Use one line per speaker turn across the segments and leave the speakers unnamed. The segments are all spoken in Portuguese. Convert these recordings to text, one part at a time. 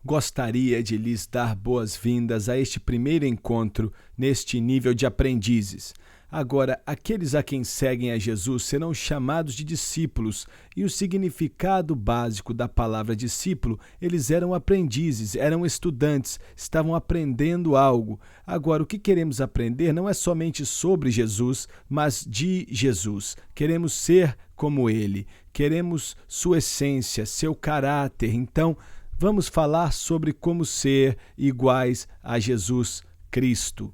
Gostaria de lhes dar boas-vindas a este primeiro encontro neste nível de aprendizes. Agora, aqueles a quem seguem a Jesus serão chamados de discípulos, e o significado básico da palavra discípulo, eles eram aprendizes, eram estudantes, estavam aprendendo algo. Agora, o que queremos aprender não é somente sobre Jesus, mas de Jesus. Queremos ser como ele, queremos sua essência, seu caráter. Então, vamos falar sobre como ser iguais a Jesus Cristo.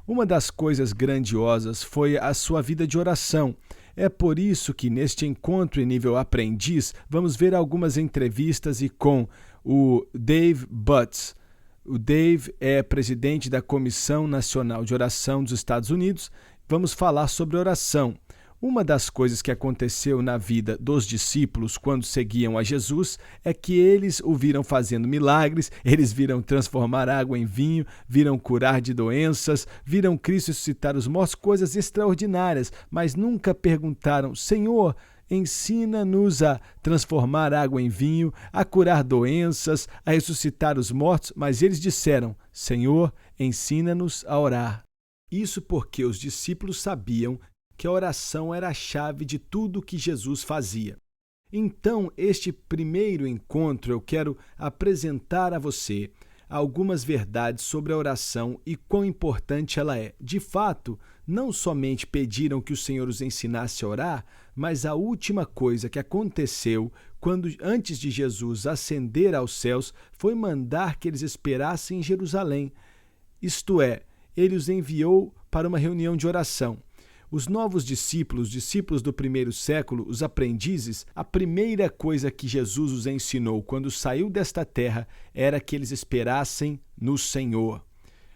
Uma das coisas grandiosas foi a sua vida de oração. É por isso que neste encontro em nível aprendiz, vamos ver algumas entrevistas com o Dave Butts. O Dave é presidente da Comissão Nacional de Oração dos Estados Unidos. Vamos falar sobre oração. Uma das coisas que aconteceu na vida dos discípulos quando seguiam a Jesus é que eles o viram fazendo milagres, eles viram transformar água em vinho, viram curar de doenças, viram Cristo ressuscitar os mortos, coisas extraordinárias, mas nunca perguntaram: Senhor, ensina-nos a transformar água em vinho, a curar doenças, a ressuscitar os mortos, mas eles disseram: Senhor, ensina-nos a orar. Isso porque os discípulos sabiam que a oração era a chave de tudo o que Jesus fazia. Então, este primeiro encontro, eu quero apresentar a você algumas verdades sobre a oração e quão importante ela é. De fato, não somente pediram que o Senhor os ensinasse a orar, mas a última coisa que aconteceu antes de Jesus ascender aos céus foi mandar que eles esperassem em Jerusalém. Isto é, ele os enviou para uma reunião de oração. Os novos discípulos do primeiro século, os aprendizes, a primeira coisa que Jesus os ensinou quando saiu desta terra era que eles esperassem no Senhor.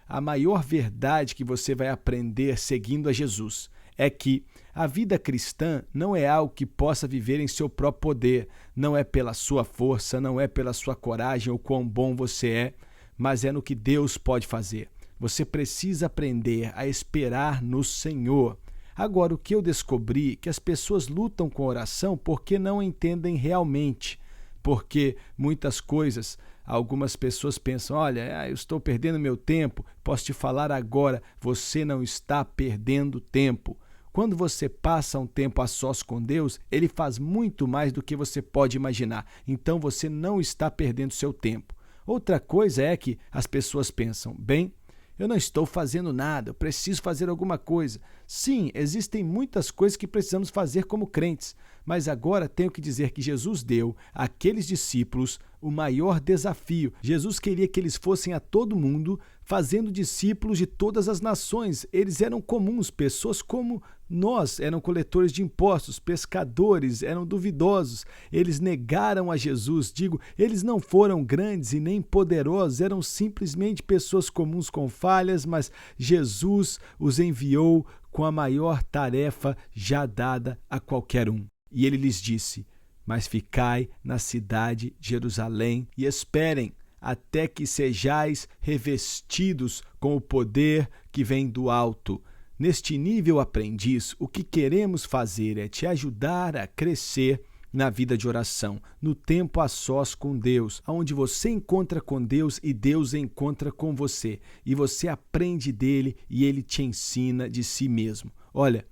A maior verdade que você vai aprender seguindo a Jesus é que a vida cristã não é algo que possa viver em seu próprio poder, não é pela sua força, não é pela sua coragem ou quão bom você é, mas é no que Deus pode fazer. Você precisa aprender a esperar no Senhor. Agora, o que eu descobri é que as pessoas lutam com oração porque não entendem realmente. Porque muitas coisas, algumas pessoas pensam: olha, eu estou perdendo meu tempo. Posso te falar agora, você não está perdendo tempo. Quando você passa um tempo a sós com Deus, Ele faz muito mais do que você pode imaginar. Então, você não está perdendo seu tempo. Outra coisa é que as pessoas pensam: bem, eu não estou fazendo nada, eu preciso fazer alguma coisa. Sim, existem muitas coisas que precisamos fazer como crentes, mas agora tenho que dizer que Jesus deu àqueles discípulos o maior desafio. Jesus queria que eles fossem a todo mundo, fazendo discípulos de todas as nações. Eles eram comuns, pessoas como nós, eram coletores de impostos, pescadores, eram duvidosos. Eles negaram a Jesus, eles não foram grandes e nem poderosos, eram simplesmente pessoas comuns com falhas, mas Jesus os enviou com a maior tarefa já dada a qualquer um. E ele lhes disse: mas ficai na cidade de Jerusalém e esperem até que sejais revestidos com o poder que vem do alto. Neste nível aprendiz, o que queremos fazer é te ajudar a crescer na vida de oração, no tempo a sós com Deus, onde você encontra com Deus e Deus encontra com você, e você aprende dele e ele te ensina de si mesmo. Olha,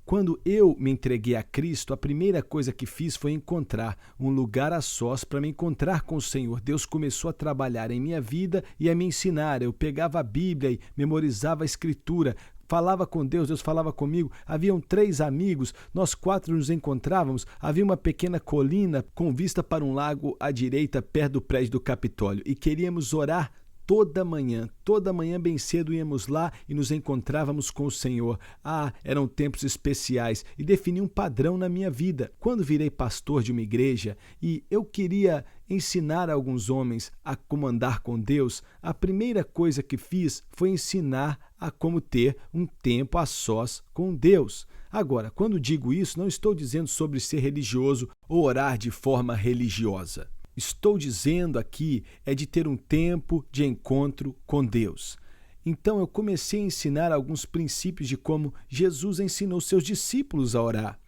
quando eu me entreguei a Cristo, a primeira coisa que fiz foi encontrar um lugar a sós para me encontrar com o Senhor. Deus começou a trabalhar em minha vida e a me ensinar. Eu pegava a Bíblia e memorizava a Escritura, falava com Deus, Deus falava comigo. Haviam 3 amigos, nós 4 nos encontrávamos. Havia uma pequena colina com vista para um lago à direita, perto do prédio do Capitólio, e queríamos orar toda manhã bem cedo íamos lá e nos encontrávamos com o Senhor. Eram tempos especiais e defini um padrão na minha vida. Quando virei pastor de uma igreja e eu queria ensinar alguns homens a como andar com Deus, a primeira coisa que fiz foi ensinar a como ter um tempo a sós com Deus. Agora, quando digo isso, não estou dizendo sobre ser religioso ou orar de forma religiosa. Estou dizendo aqui de ter um tempo de encontro com Deus. Então eu comecei a ensinar alguns princípios de como Jesus ensinou seus discípulos a orar.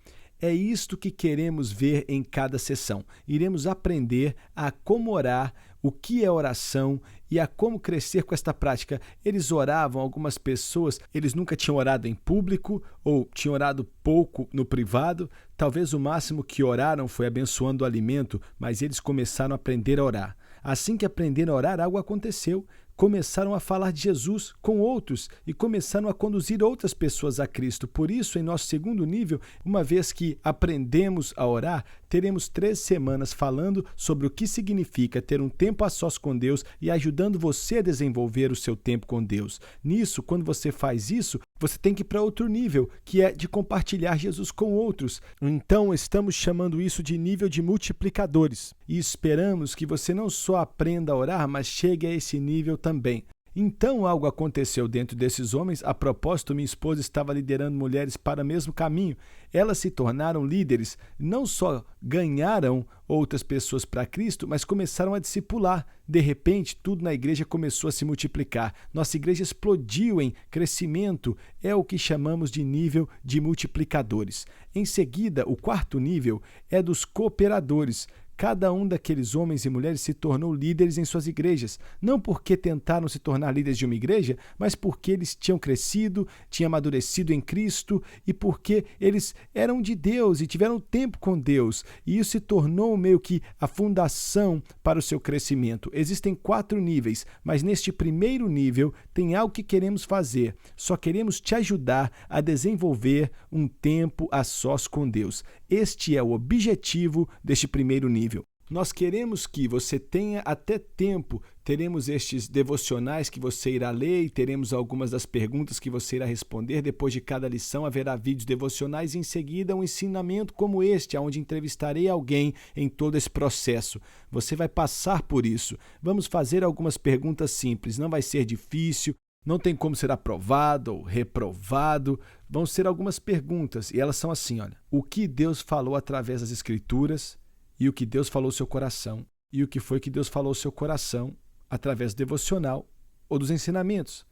É isto que queremos ver em cada sessão. Iremos aprender a como orar o que é oração e a como crescer com esta prática. Eles oravam, algumas pessoas, eles nunca tinham orado em público ou tinham orado pouco no privado. Talvez o máximo que oraram foi abençoando o alimento, mas eles começaram a aprender a orar. Assim que aprenderam a orar, algo aconteceu. Começaram a falar de Jesus com outros e começaram a conduzir outras pessoas a Cristo. Por isso, em nosso segundo nível, uma vez que aprendemos a orar, teremos 3 semanas falando sobre o que significa ter um tempo a sós com Deus e ajudando você a desenvolver o seu tempo com Deus. Nisso, quando você faz isso, você tem que ir para outro nível, que é de compartilhar Jesus com outros. Então, estamos chamando isso de nível de multiplicadores. E esperamos que você não só aprenda a orar, mas chegue a esse nível também. Então, algo aconteceu dentro desses homens. A propósito, minha esposa estava liderando mulheres para o mesmo caminho. Elas se tornaram líderes, não só ganharam outras pessoas para Cristo, mas começaram a discipular. De repente, tudo na igreja começou a se multiplicar. Nossa igreja explodiu em crescimento. É o que chamamos de nível de multiplicadores. Em seguida, o 4º nível é dos cooperadores. Cada um daqueles homens e mulheres se tornou líderes em suas igrejas, não porque tentaram se tornar líderes de uma igreja, mas porque eles tinham crescido, tinham amadurecido em Cristo e porque eles eram de Deus e tiveram tempo com Deus. E isso se tornou meio que a fundação para o seu crescimento. Existem 4 níveis, mas neste primeiro nível tem algo que queremos fazer. Só queremos te ajudar a desenvolver um tempo a sós com Deus. Este é o objetivo deste primeiro nível. Nós queremos que você tenha até tempo. Teremos estes devocionais que você irá ler e teremos algumas das perguntas que você irá responder. Depois de cada lição haverá vídeos devocionais e em seguida um ensinamento como este, onde entrevistarei alguém em todo esse processo. Você vai passar por isso. Vamos fazer algumas perguntas simples, não vai ser difícil. Não tem como ser aprovado ou reprovado. Vão ser algumas perguntas e elas são assim, olha. O que Deus falou através das Escrituras e o que Deus falou ao seu coração? E o que foi que Deus falou ao seu coração através do devocional ou dos ensinamentos?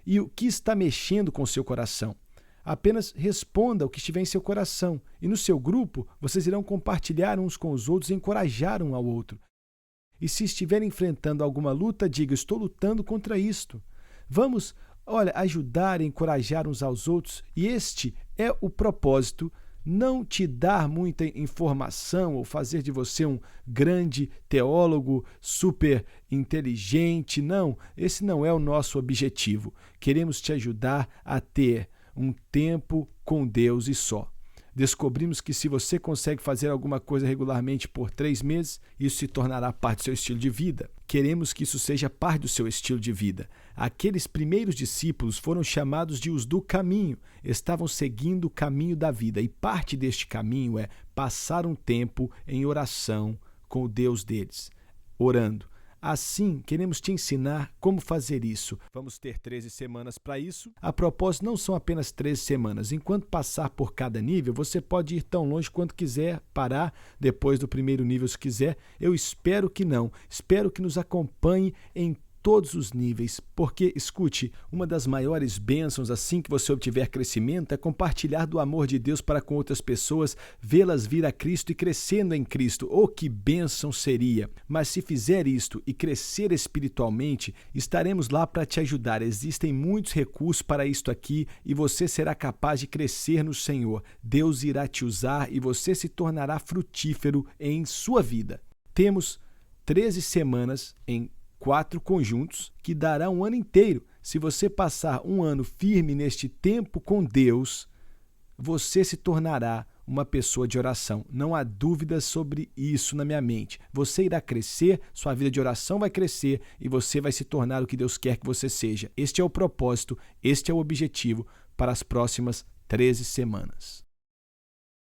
E o que está mexendo com o seu coração? Apenas responda o que estiver em seu coração. E no seu grupo, vocês irão compartilhar uns com os outros e encorajar um ao outro. E se estiver enfrentando alguma luta, diga, estou lutando contra isto. Vamos, ajudar e encorajar uns aos outros. E este é o propósito, não te dar muita informação ou fazer de você um grande teólogo super inteligente. Não, esse não é o nosso objetivo. Queremos te ajudar a ter um tempo com Deus e só. Descobrimos que se você consegue fazer alguma coisa regularmente por 3 meses, isso se tornará parte do seu estilo de vida. Queremos que isso seja parte do seu estilo de vida. Aqueles primeiros discípulos foram chamados de os do caminho, estavam seguindo o caminho da vida e parte deste caminho é passar um tempo em oração com o Deus deles, orando. Assim, queremos te ensinar como fazer isso. Vamos ter 13 semanas para isso. A propósito, não são apenas 13 semanas. Enquanto passar por cada nível, você pode ir tão longe quanto quiser, parar depois do primeiro nível se quiser. Eu espero que não. Espero que nos acompanhe em todos os níveis, porque, escute, uma das maiores bênçãos assim que você obtiver crescimento é compartilhar do amor de Deus para com outras pessoas, vê-las vir a Cristo e crescendo em Cristo. Oh, que bênção seria! Mas se fizer isto e crescer espiritualmente, estaremos lá para te ajudar. Existem muitos recursos para isto aqui e você será capaz de crescer no Senhor. Deus irá te usar e você se tornará frutífero em sua vida. Temos 13 semanas em 4 conjuntos, que dará um ano inteiro. Se você passar um ano firme neste tempo com Deus, você se tornará uma pessoa de oração. Não há dúvidas sobre isso na minha mente. Você irá crescer, sua vida de oração vai crescer e você vai se tornar o que Deus quer que você seja. Este é o propósito, este é o objetivo para as próximas 13 semanas.